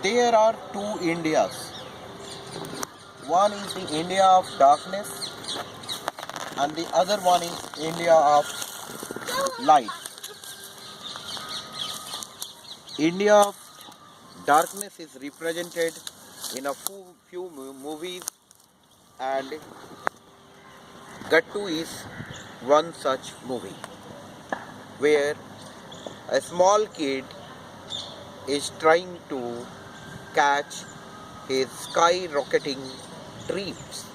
There are two Indias. One is the India of darkness and the other one is India of light. India of darkness is represented in a few movies, and Gattu is one such movie where a small kid is trying to catch his skyrocketing dreams.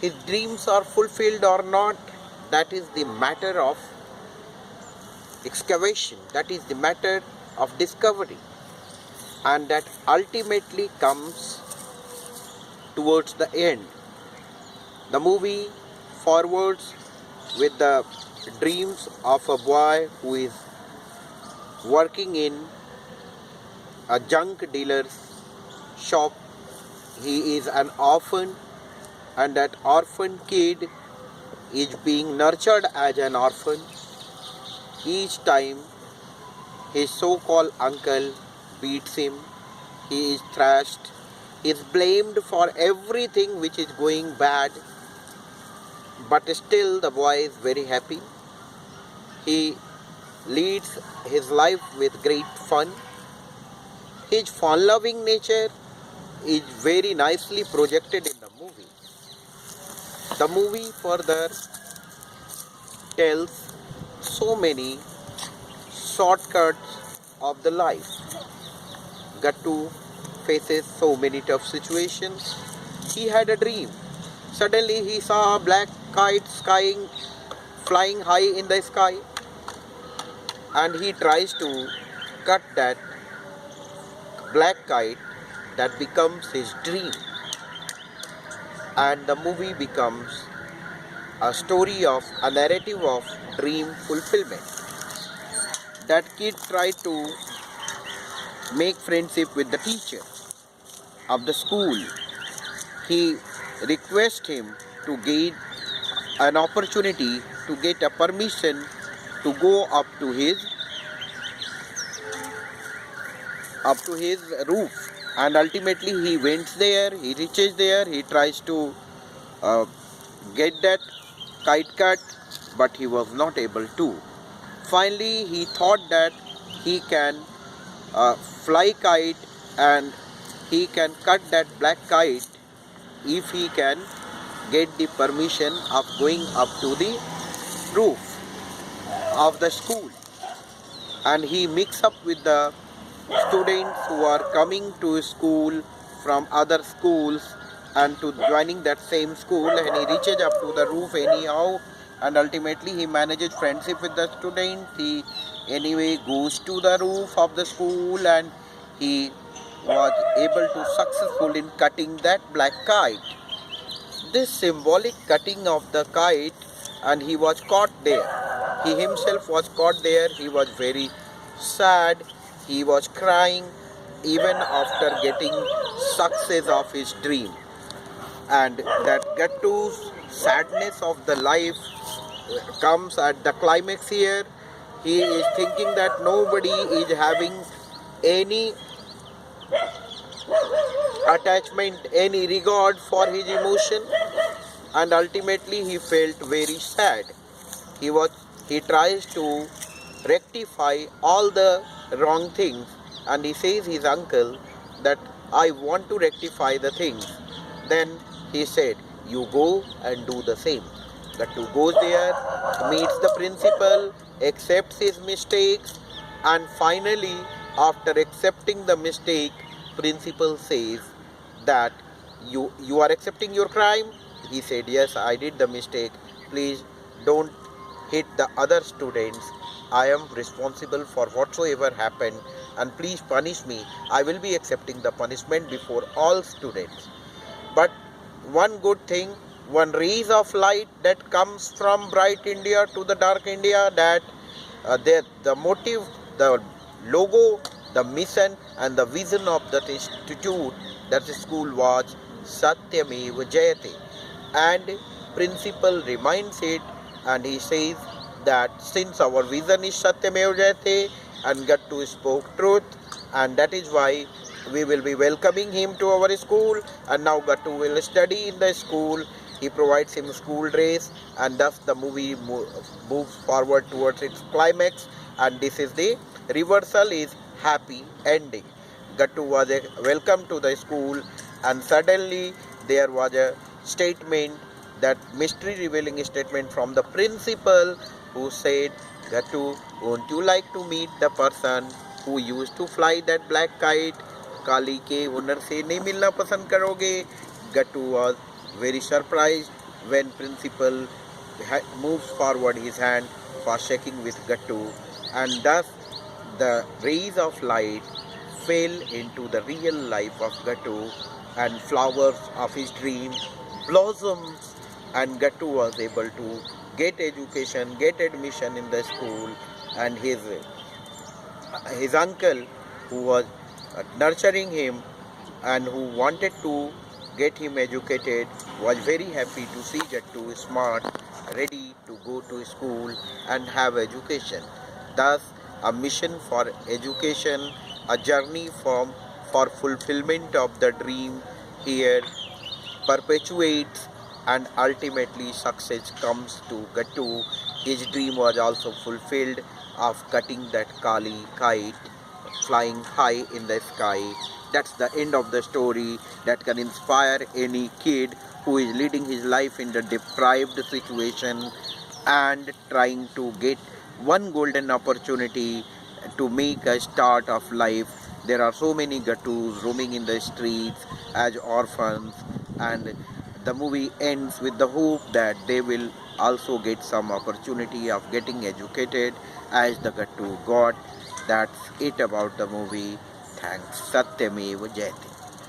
His dreams are fulfilled or not, that is the matter of excavation, that is the matter of discovery, and that ultimately comes towards the end. The movie forwards with the dreams of a boy who is working in a junk dealer's shop. He is an orphan, and that orphan kid is being nurtured as an orphan. Each time his so-called uncle beats him, he is thrashed, he is blamed for everything which is going bad, but still the boy is very happy. He leads his life with great fun. His fun-loving nature is very nicely projected in the movie. The movie further tells so many shortcuts of the life. Gattu faces so many tough situations. He had a dream. Suddenly he saw a black kite flying high in the sky, and he tries to cut that black kite. That becomes his dream, and the movie becomes a story of a narrative of dream fulfillment. That kid tried to make friendship with the teacher of the school. He requests him to get an opportunity to get a permission to go up to his roof, and ultimately he went there. He reaches there. He tries to get that kite cut, but he was not able to. Finally, he thought that he can fly kite and he can cut that black kite if he can get the permission of going up to the roof of the school. And he mixes up with the students who are coming to school from other schools and to joining that same school, and he reaches up to the roof anyhow, and ultimately he manages friendship with the students. He anyway goes to the roof of the school, and he was able to successful in cutting that black kite. This symbolic cutting of the kite, and he was caught there. He himself was caught there. He was very sad. He was crying even after getting success of his dream. And that Gattu's sadness of the life comes at the climax here. He is thinking that nobody is having any attachment, any regard for his emotion, and ultimately he felt very sad. He tries to rectify all the wrong things, and he says his uncle that I want to rectify the things. Then he said, you go and do the same. Gattu goes there, meets the principal, accepts his mistakes, and finally, after accepting the mistake, principal says that you are accepting your crime. He said, yes, I did the mistake. Please don't hit the other students. I am responsible for whatsoever happened, and please punish me. I will be accepting the punishment before all students. But one good thing, one rays of light that comes from bright India to the dark India, that the motive, the logo, the mission and the vision of that institute, that school was Satyameva Jayate. And principal reminds it, and he says that since our vision is Satyameva Jayate and Gattu spoke truth, and that is why we will be welcoming him to our school. And now Gattu will study in the school. He provides him school dress, and thus the movie moves forward towards its climax. And this is the reversal is happy ending. Gattu was welcome to the school, and suddenly there was a statement, that mystery revealing statement from the principal, who said, Gattu, won't you like to meet the person who used to fly that black kite? काली के owner से नहीं मिलना पसंद करोगे? Gattu was very surprised when principal moves forward his hand for shaking with Gattu, and thus the rays of light fell into the real life of Gattu, and flowers of his dream blossomed, and Gattu was able to get education, get admission in the school, and his uncle, who was nurturing him and who wanted to get him educated, was very happy to see Gattu smart, ready to go to school and have education. Thus, a mission for education, a journey for fulfillment of the dream here perpetuates, and ultimately success comes to Gattu. His dream was also fulfilled of cutting that Kali kite, flying high in the sky. That's the end of the story that can inspire any kid who is leading his life in the deprived situation and trying to get one golden opportunity to make a start of life. There are so many Gattus roaming in the streets as orphans, and the movie ends with the hope that they will also get some opportunity of getting educated as the Gattu got. That's it about the movie. Thanks. Satyamev Jayate.